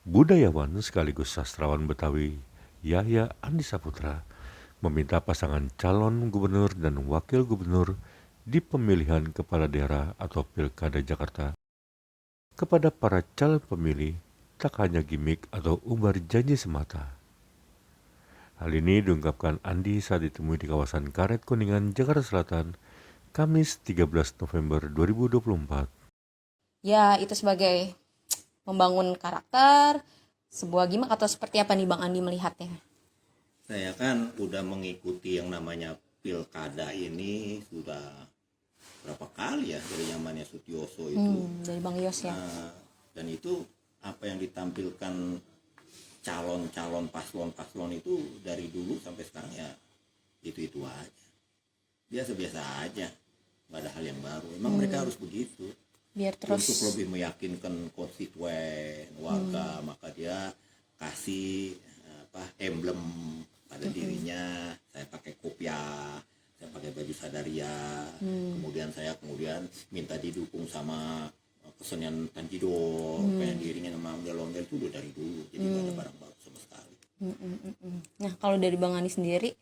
Budayawan sekaligus sastrawan Betawi, Yahya Andi Saputra, meminta pasangan calon gubernur dan wakil gubernur di pemilihan kepala daerah atau Pilkada Jakarta kepada para calon pemilih tak hanya gimmick atau umbar janji semata. Hal ini diungkapkan Andi saat ditemui di kawasan Karet Kuningan, Jakarta Selatan, Kamis 13 November 2024. Ya, itu sebagai membangun karakter, sebuah gimmick atau seperti apa nih Bang Andi melihatnya? Saya kan udah mengikuti yang namanya pilkada ini sudah berapa kali ya dari zamannya Sutioso itu. Dari Bang Yos ya. Dan itu apa yang ditampilkan calon-calon paslon-paslon itu dari dulu sampai sekarang ya itu-itu aja. Biasa-biasa aja. Nggak ada hal yang baru. Emang mereka harus begitu. Biar terus Untuk lebih meyakinkan konstituen warga, maka dia kasih emblem pada dirinya. Saya pakai kopiah, saya pakai baju sadaria, kemudian saya minta didukung sama kesenian tanjidor, kayak dirinya sama ondel-ondel itu udah dari dulu, jadi nggak ada barang baru sama sekali. Nah, kalau dari Bang Andi sendiri,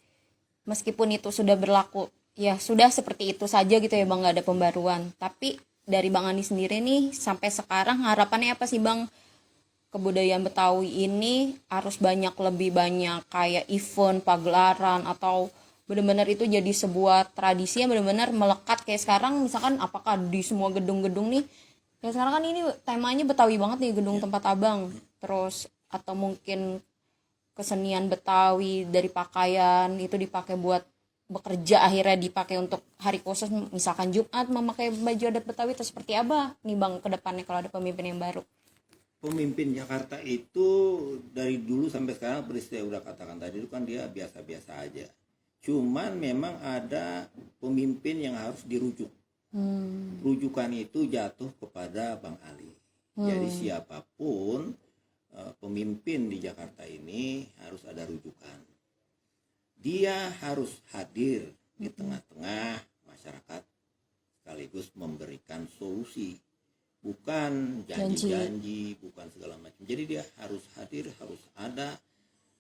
meskipun itu sudah berlaku, ya sudah seperti itu saja gitu ya Bang, nggak ada pembaruan. Tapi dari Bang Andi sendiri nih, sampai sekarang harapannya apa sih Bang? Kebudayaan Betawi ini harus lebih banyak kayak event, pagelaran, atau benar-benar itu jadi sebuah tradisi yang benar-benar melekat kayak sekarang. Misalkan apakah di semua gedung-gedung nih, ya sekarang kan ini temanya Betawi banget nih, gedung tempat abang. Terus atau mungkin kesenian Betawi dari pakaian itu dipakai buat bekerja, akhirnya dipakai untuk hari khusus, misalkan Jumat memakai baju adat Betawi, itu seperti apa nih Bang ke depannya kalau ada pemimpin yang baru? Pemimpin Jakarta itu dari dulu sampai sekarang seperti saya udah katakan tadi itu kan dia biasa-biasa aja. Cuman memang ada pemimpin yang harus dirujuk. Rujukan itu jatuh kepada Bang Ali. Jadi siapapun pemimpin di Jakarta ini harus ada rujukan. Dia harus hadir di tengah-tengah masyarakat sekaligus memberikan solusi. Bukan janji-janji, bukan segala macam. Jadi dia harus hadir, harus ada.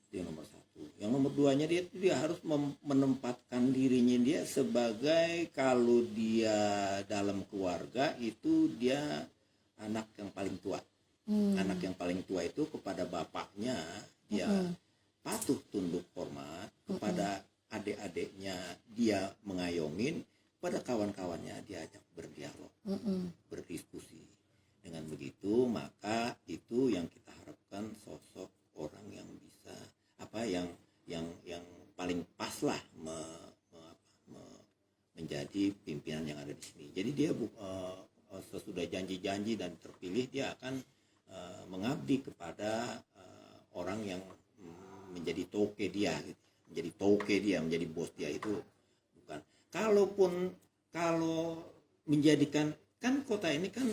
Itu yang nomor satu. Yang nomor duanya dia harus menempatkan dirinya dia sebagai, kalau dia dalam keluarga itu dia anak yang paling tua. Anak yang paling tua itu kepada bapaknya dia patuh tunduk hormat, kepada adik-adiknya dia mengayongin, pada kawan-kawannya diajak berdialog, berdiskusi. Dengan begitu maka itu yang kita harapkan, sosok orang yang bisa yang paling pas lah menjadi pimpinan yang ada di sini. Jadi dia sesudah janji-janji dan terpilih, dia akan mengabdi kepada orang yang menjadi toke dia, menjadi bos dia. Itu bukan. Kalau menjadikan, kan kota ini kan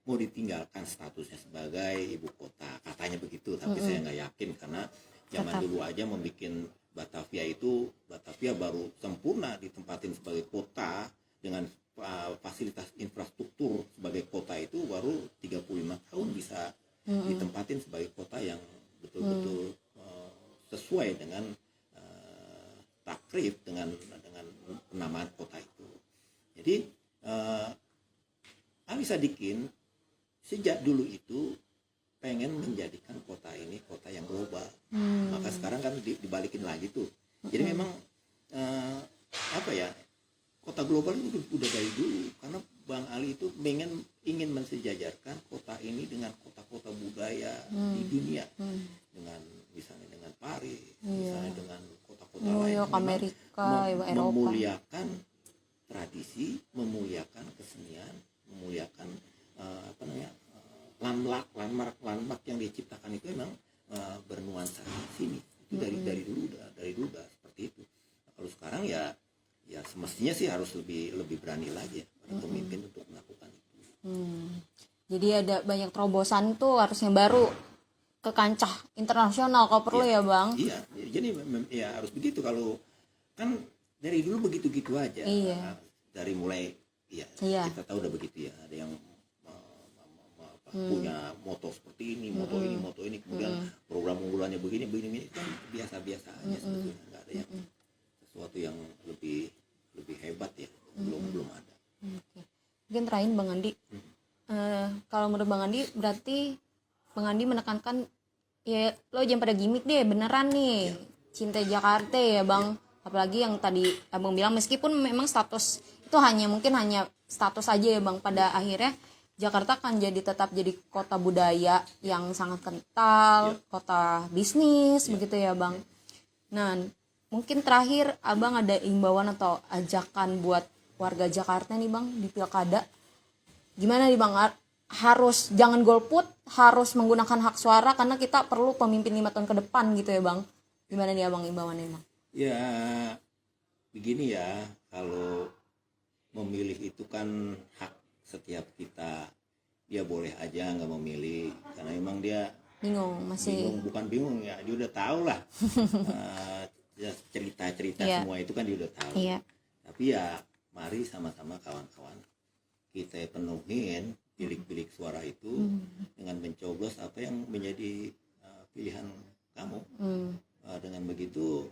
mau ditinggalkan statusnya sebagai ibu kota, katanya begitu, tapi saya nggak yakin, karena zaman dulu aja membuat Batavia baru sempurna ditempatin sebagai kota dengan fasilitas infrastruktur sebagai kota itu baru 35 tahun bisa ditempatin sebagai kota yang betul-betul sesuai dengan takrif, dengan penamaan kota itu. Jadi Ali Sadikin sejak dulu itu pengen menjadikan kota ini kota yang global. Maka sekarang kan dibalikin lagi tuh. Jadi memang kota global itu udah dari dulu, karena Bang Ali itu ingin mensejajarkan kota ini dengan kota-kota budaya di dunia, dengan misalnya dengan Paris, misalnya dengan kota-kota New lain, York, Amerika, Eropa. memuliakan tradisi, memuliakan kesenian, memuliakan landmark yang diciptakan itu memang bernuansa sini. Itu dari dulu udah seperti itu. Nah, kalau sekarang ya semestinya sih harus lebih berani lagi ya para pemimpin untuk melakukan itu. Jadi ada banyak terobosan tuh harusnya baru ke kancah internasional kalau perlu ya Bang. Iya, jadi ya harus begitu. Kalau kan dari dulu begitu-gitu aja. Iya. Dari mulai kita tahu udah begitu ya. Ada yang punya moto seperti ini, moto begini kan biasa-biasa aja sebetulnya, nggak ada yang sesuatu yang lebih hebat ya, belum ada. Oke. Mungkin terakhir Bang Andi, kalau menurut Bang Andi berarti Bang Andi menekankan ya lo jangan pada gimmick deh, beneran nih cinta Jakarta ya Bang. Apalagi yang tadi Abang bilang meskipun memang status itu mungkin hanya status aja ya Bang, pada akhirnya Jakarta akan tetap jadi kota budaya yang sangat kental, kota bisnis begitu ya Bang. Nah, mungkin terakhir Abang ada imbauan atau ajakan buat warga Jakarta nih Bang di pilkada. Gimana nih Bang? Harus jangan golput, harus menggunakan hak suara karena kita perlu pemimpin 5 tahun ke depan gitu ya Bang. Gimana nih Abang imbauannya Bang? Ya begini ya, kalau memilih itu kan hak setiap kita. Dia boleh aja nggak memilih karena memang dia Masih bukan bingung ya, dia udah tahu lah. Cerita-cerita semua itu kan dia udah tahu. Tapi ya mari sama-sama kawan-kawan kita penuhin bilik-bilik suara itu dengan mencoblos apa yang menjadi pilihan kamu. Dengan begitu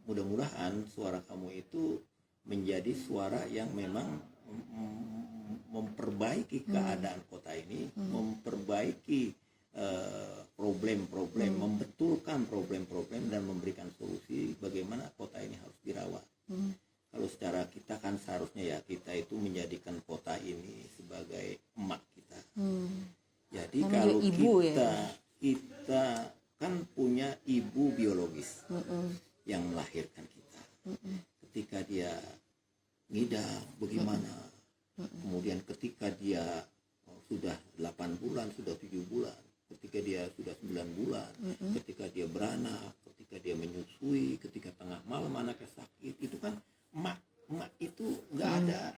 mudah-mudahan suara kamu itu menjadi suara yang memang memperbaiki keadaan kota ini, memperbaiki problem-problem, membetulkan problem-problem dan memberikan solusi bagaimana kota ini harus dirawat. Kalau secara kita kan seharusnya ya kita itu menjadikan kota ini sebagai emak kita. Jadi kalau kita kan punya ibu biologis yang melahirkan kita. Ketika dia ngidam bagaimana, kemudian ketika dia sudah 8 bulan, sudah 7 bulan, ketika dia sudah 9 bulan, ketika dia beranak, ketika dia menyusui, ketika tengah malam anaknya